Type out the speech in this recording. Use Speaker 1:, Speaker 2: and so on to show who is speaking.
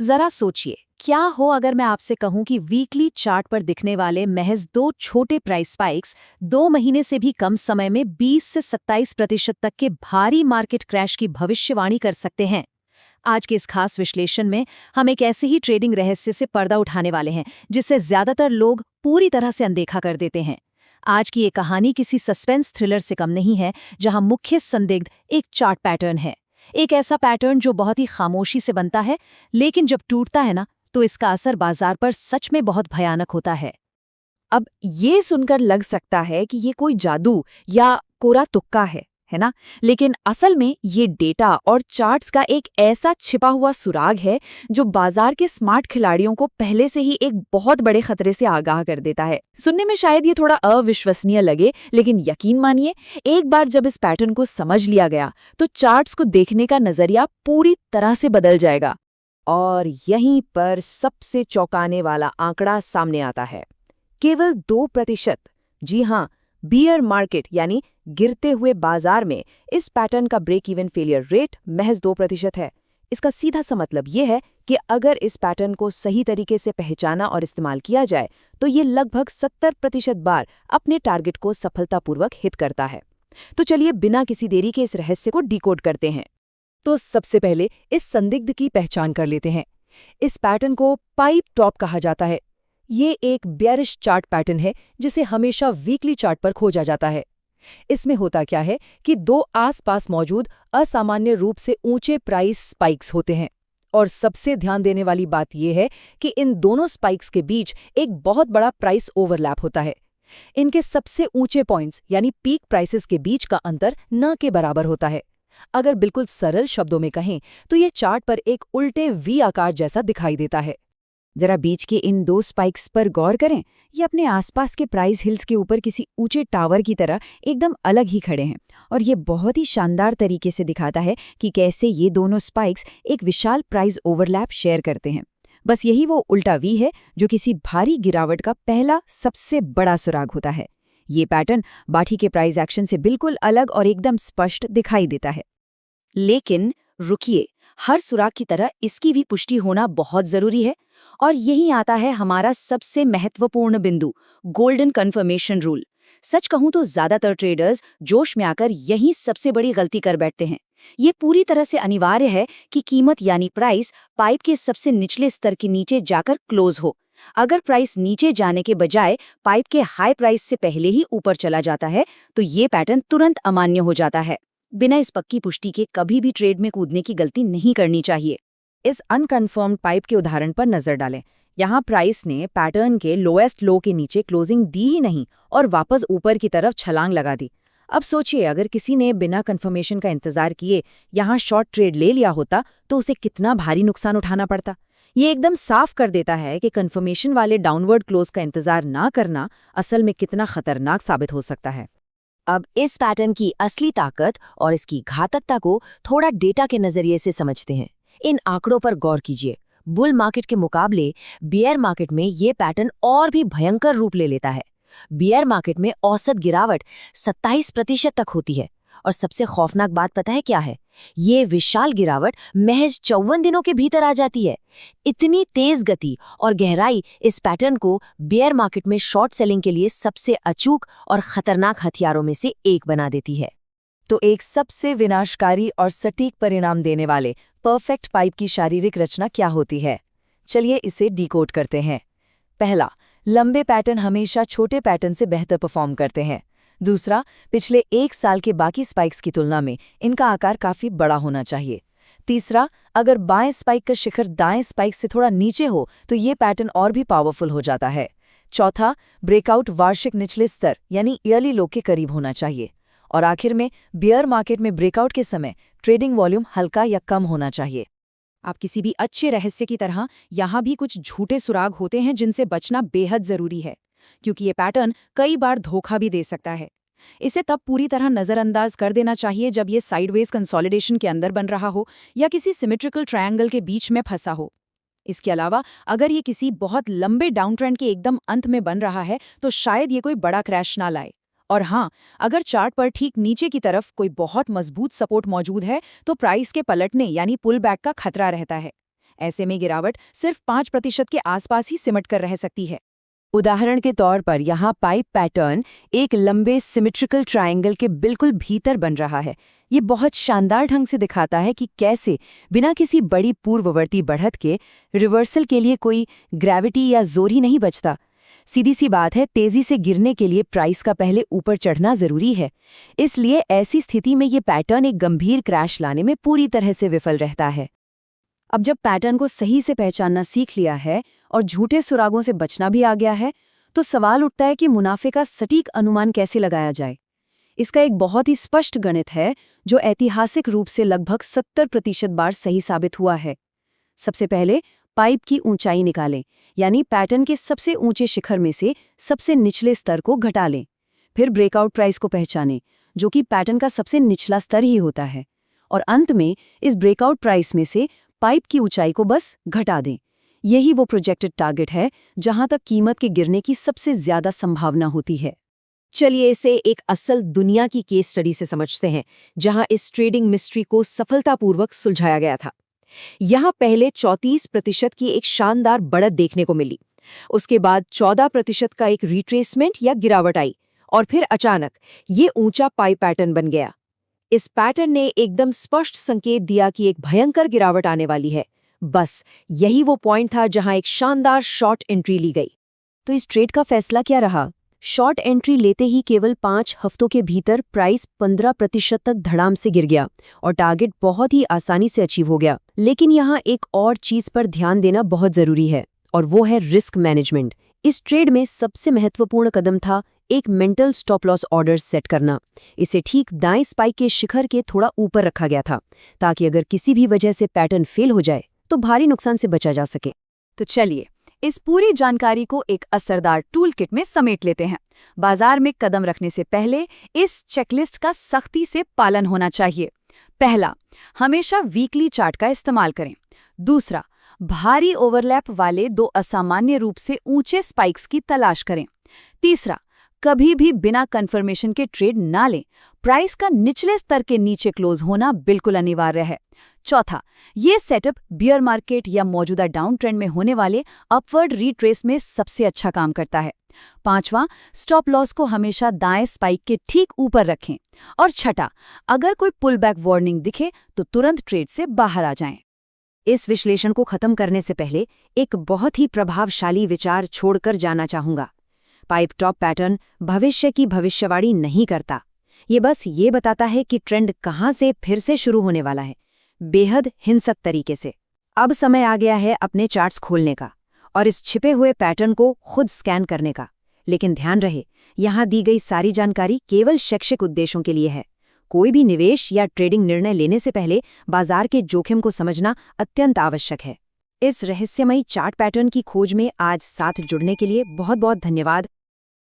Speaker 1: जरा सोचिए, क्या हो अगर मैं आपसे कहूं कि वीकली चार्ट पर दिखने वाले महज दो छोटे प्राइस स्पाइक्स 2 महीने से भी कम समय में 20 से 27% तक के भारी मार्केट क्रैश की भविष्यवाणी कर सकते हैं। आज के इस खास विश्लेषण में हम एक ऐसे ही ट्रेडिंग रहस्य से पर्दा उठाने वाले हैं जिसे ज्यादातर लोग पूरी तरह से अनदेखा कर देते हैं। आज की ये कहानी किसी सस्पेंस थ्रिलर से कम नहीं है, जहां मुख्य संदिग्ध एक चार्ट पैटर्न है। एक ऐसा पैटर्न जो बहुत ही खामोशी से बनता है, लेकिन जब टूटता है ना, तो इसका असर बाजार पर सच में बहुत भयानक होता है।
Speaker 2: अब ये सुनकर लग सकता है कि ये कोई जादू या कोरा तुक्का है ना? लेकिन असल में ये डेटा और चार्ट्स का एक ऐसा छिपा हुआ सुराग है जो बाजार के स्मार्ट खिलाड़ियों को पहले से ही एक बहुत बड़े खतरे से आगाह कर देता है। सुनने में शायद ये थोड़ा अविश्वसनीय लगे, लेकिन यकीन मानिए, एक बार जब इस पैटर्न को समझ लिया गया तो चार्ट्स को देखने का नजरिया पूरी तरह से बदल जाएगा।
Speaker 3: और यहीं पर सबसे चौंकाने वाला आंकड़ा सामने आता है। केवल 2%। जी हाँ, बियर मार्केट यानी गिरते हुए बाजार में इस पैटर्न का ब्रेक इवन फेलियर रेट महज 2% है। इसका सीधा सा मतलब ये है कि अगर इस पैटर्न को सही तरीके से पहचाना और इस्तेमाल किया जाए तो ये लगभग 70% बार अपने टारगेट को सफलतापूर्वक हिट करता है। तो चलिए बिना किसी देरी के इस रहस्य को डिकोड करते हैं। तो सबसे पहले इस संदिग्ध की पहचान कर लेते हैं। इस पैटर्न को पाइप टॉप कहा जाता है। ये एक बेयरिश चार्ट पैटर्न है जिसे हमेशा वीकली चार्ट पर खोजा जाता है। इसमें होता क्या है कि दो आसपास मौजूद असामान्य रूप से ऊंचे प्राइस स्पाइक्स होते हैं, और सबसे ध्यान देने वाली बात यह है कि इन दोनों स्पाइक्स के बीच एक बहुत बड़ा प्राइस ओवरलैप होता है। इनके सबसे ऊंचे पॉइंट्स यानी पीक प्राइसेस के बीच का अंतर न के बराबर होता है। अगर बिल्कुल सरल शब्दों में कहें तो ये चार्ट पर एक उल्टे वी आकार जैसा दिखाई देता है।
Speaker 2: जरा बीच के इन दो स्पाइक्स पर गौर करें। ये अपने आसपास के प्राइस हिल्स के ऊपर किसी ऊंचे टावर की तरह एकदम अलग ही खड़े हैं, और ये बहुत ही शानदार तरीके से दिखाता है कि कैसे ये दोनों स्पाइक्स एक विशाल प्राइस ओवरलैप शेयर करते हैं। बस यही वो उल्टा वी है जो किसी भारी गिरावट का पहला सबसे बड़ा सुराग होता है। ये पैटर्न बाकी के प्राइस एक्शन से बिल्कुल अलग और एकदम स्पष्ट दिखाई देता है।
Speaker 1: लेकिन रुकिए, हर सुराग की तरह इसकी भी पुष्टि होना बहुत जरूरी है। और यही आता है हमारा सबसे महत्वपूर्ण बिंदु, गोल्डन कन्फर्मेशन रूल। सच कहूं तो ज्यादातर ट्रेडर्स जोश में आकर यही सबसे बड़ी गलती कर बैठते हैं। ये पूरी तरह से अनिवार्य है कि कीमत यानी प्राइस पाइप के सबसे निचले स्तर के नीचे जाकर क्लोज हो। अगर प्राइस नीचे जाने के बजाय पाइप के हाई प्राइस से पहले ही ऊपर चला जाता है तो ये पैटर्न तुरंत अमान्य हो जाता है। बिना इस पक्की पुष्टि के कभी भी ट्रेड में कूदने की गलती नहीं करनी चाहिए।
Speaker 2: इस अनकन्फर्म्ड पाइप के उदाहरण पर नजर डालें। यहाँ प्राइस ने पैटर्न के लोएस्ट लो के नीचे क्लोजिंग दी ही नहीं और वापस ऊपर की तरफ छलांग लगा दी। अब सोचिए, अगर किसी ने बिना कंफर्मेशन का इंतजार किए यहाँ शॉर्ट ट्रेड ले लिया होता तो उसे कितना भारी नुकसान उठाना पड़ता। ये एकदम साफ कर देता है कि कंफर्मेशन वाले डाउनवर्ड क्लोज का इंतजार ना करना असल में कितना खतरनाक साबित हो सकता है।
Speaker 1: अब इस पैटर्न की असली ताकत और इसकी घातकता को थोड़ा डेटा के नजरिए से समझते हैं। इन आंकड़ों पर गौर कीजिए। बुल मार्केट के मुकाबले बियर मार्केट में ये पैटर्न और भी भयंकर रूप ले लेता है। बियर मार्केट में औसत गिरावट 27% तक होती है, और सबसे खौफनाक बात पता है क्या है? ये विशाल गिरावट महज 54 दिनों के भीतर आ जाती है। इतनी तेज गति और गहराई इस पैटर्न को बियर मार्केट में शॉर्ट सेलिंग के लिए सबसे अचूक और खतरनाक हथियारों में से एक बना देती है।
Speaker 2: तो एक सबसे विनाशकारी और सटीक परिणाम देने वाले परफेक्ट पाइप की शारीरिक रचना क्या होती है? चलिए इसे डिकोड करते हैं। पहला, लंबे पैटर्न हमेशा छोटे पैटर्न से बेहतर परफॉर्म करते हैं। दूसरा, पिछले 1 साल के बाकी स्पाइक्स की तुलना में इनका आकार काफी बड़ा होना चाहिए। तीसरा, अगर बाएं स्पाइक का शिखर दाएं स्पाइक से थोड़ा नीचे हो तो ये पैटर्न और भी पावरफुल हो जाता है। चौथा, ब्रेकआउट वार्षिक निचले स्तर यानी ईयरली लो के करीब होना चाहिए। और आखिर में बियर मार्केट में ब्रेकआउट के समय ट्रेडिंग वॉल्यूम हल्का या कम होना चाहिए।
Speaker 1: आप किसी भी अच्छे रहस्य की तरह यहाँ भी कुछ झूठे सुराग होते हैं जिनसे बचना बेहद जरूरी है, क्योंकि ये पैटर्न कई बार धोखा भी दे सकता है। इसे तब पूरी तरह नज़रअंदाज कर देना चाहिए जब ये साइडवेज कंसोलिडेशन के अंदर बन रहा हो या किसी सिमेट्रिकल ट्रायंगल के बीच में फंसा हो। इसके अलावा अगर ये किसी बहुत लंबे डाउन ट्रेंड के एकदम अंत में बन रहा है तो शायद ये कोई बड़ा क्रैश ना लाए। और हाँ, अगर चार्ट पर ठीक नीचे की तरफ कोई बहुत मजबूत सपोर्ट मौजूद है तो प्राइस के पलटने यानी पुल बैक का खतरा रहता है।
Speaker 3: ऐसे में गिरावट सिर्फ 5% के आसपास ही सिमट कर रह सकती है। उदाहरण के तौर पर यहाँ पाइप पैटर्न एक लंबे सिमेट्रिकल ट्रायंगल के बिल्कुल भीतर बन रहा है। ये बहुत शानदार ढंग से दिखाता है कि कैसे बिना किसी बड़ी पूर्ववर्ती बढ़त के रिवर्सल के लिए कोई ग्रेविटी या जोर ही नहीं बचता। सीधी सी बात है, तेजी से गिरने के लिए प्राइस का पहले ऊपर चढ़ना जरूरी है। इसलिए ऐसी स्थिति में ये पैटर्न एक गंभीर क्रैश लाने में पूरी तरह से विफल रहता है।
Speaker 1: अब जब पैटर्न को सही से पहचानना सीख लिया है और झूठे सुरागों से बचना भी आ गया है, तो सवाल उठता है कि मुनाफे का सटीक अनुमान कैसे लगाया जाए। इसका एक बहुत ही स्पष्ट गणित है जो ऐतिहासिक रूप से लगभग 70% बार सही साबित हुआ है। सबसे पहले पाइप की ऊंचाई निकालें, यानी पैटर्न के सबसे ऊंचे शिखर में से सबसे निचले स्तर को घटा लें। फिर ब्रेकआउट प्राइस को पहचानें, जो कि पैटर्न का सबसे निचला स्तर ही होता है। और अंत में इस ब्रेकआउट प्राइस में से पाइप की ऊंचाई को बस घटा दें। यही वो प्रोजेक्टेड टारगेट है जहां तक कीमत के गिरने की सबसे ज्यादा संभावना होती है।
Speaker 3: चलिए इसे एक असल दुनिया की केस स्टडी से समझते हैं, जहां इस ट्रेडिंग मिस्ट्री को सफलतापूर्वक सुलझाया गया था। यहां पहले 34% की एक शानदार बढ़त देखने को मिली। उसके बाद 14% का एक रिट्रेसमेंट या गिरावट आई और फिर अचानक ये ऊंचा पाई पैटर्न बन गया। इस पैटर्न ने एकदम स्पष्ट संकेत दिया कि एक भयंकर गिरावट आने वाली है। बस यही वो पॉइंट था जहां एक शानदार शॉर्ट एंट्री ली गई।
Speaker 1: तो इस ट्रेड का फैसला क्या रहा? शॉर्ट एंट्री लेते ही केवल 5 हफ्तों के भीतर प्राइस 15% तक धड़ाम से गिर गया और टारगेट बहुत ही आसानी से अचीव हो गया। लेकिन यहाँ एक और चीज पर ध्यान देना बहुत जरूरी है, और वो है रिस्क मैनेजमेंट। इस ट्रेड में सबसे महत्वपूर्ण कदम था एक mental stop loss order set करना। इसे ठीक दाएं स्पाइक के शिखर के थोड़ा ऊपर रखा गया था, ताकि अगर किसी भी वजह से पैटर्न फेल हो जाए तो भारी नुकसान से बचा जा सके।
Speaker 2: तो चलिए इस पूरी जानकारी को एक असरदार टूल किट में समेट लेते हैं। बाजार में कदम रखने से पहले इस चेकलिस्ट का सख्ती से पालन होना चाहिए। पहला, हमेशा वीकली चार्ट का इस्तेमाल करें। दूसरा, भारी ओवरलैप वाले 2 असामान्य रूप से ऊंचे स्पाइक्स की तलाश करें। तीसरा, कभी भी बिना कंफर्मेशन के ट्रेड ना लें। प्राइस का निचले स्तर के नीचे क्लोज होना बिल्कुल अनिवार्य है। चौथा, ये सेटअप बियर मार्केट या मौजूदा डाउन ट्रेंड में होने वाले अपवर्ड रिट्रेस में सबसे अच्छा काम करता है। पांचवां, स्टॉप लॉस को हमेशा दाएं स्पाइक के ठीक ऊपर रखें। और छठा, अगर कोई पुल बैक वार्निंग दिखे तो तुरंत ट्रेड से बाहर आ जाएं।
Speaker 3: इस विश्लेषण को खत्म करने से पहले एक बहुत ही प्रभावशाली विचार छोड़कर जाना चाहूंगा। पाइप टॉप पैटर्न भविष्य की भविष्यवाणी नहीं करता। ये बस ये बताता है कि ट्रेंड कहां से फिर से शुरू होने वाला है, बेहद हिंसक तरीके से। अब समय आ गया है अपने चार्ट्स खोलने का और इस छिपे हुए पैटर्न को खुद स्कैन करने का। लेकिन ध्यान रहे, यहाँ दी गई सारी जानकारी केवल शैक्षिक उद्देश्यों के लिए है। कोई भी निवेश या ट्रेडिंग निर्णय लेने से पहले बाजार के जोखिम को समझना अत्यंत आवश्यक है। इस रहस्यमयी चार्ट पैटर्न की खोज में आज साथ जुड़ने के लिए बहुत बहुत धन्यवाद।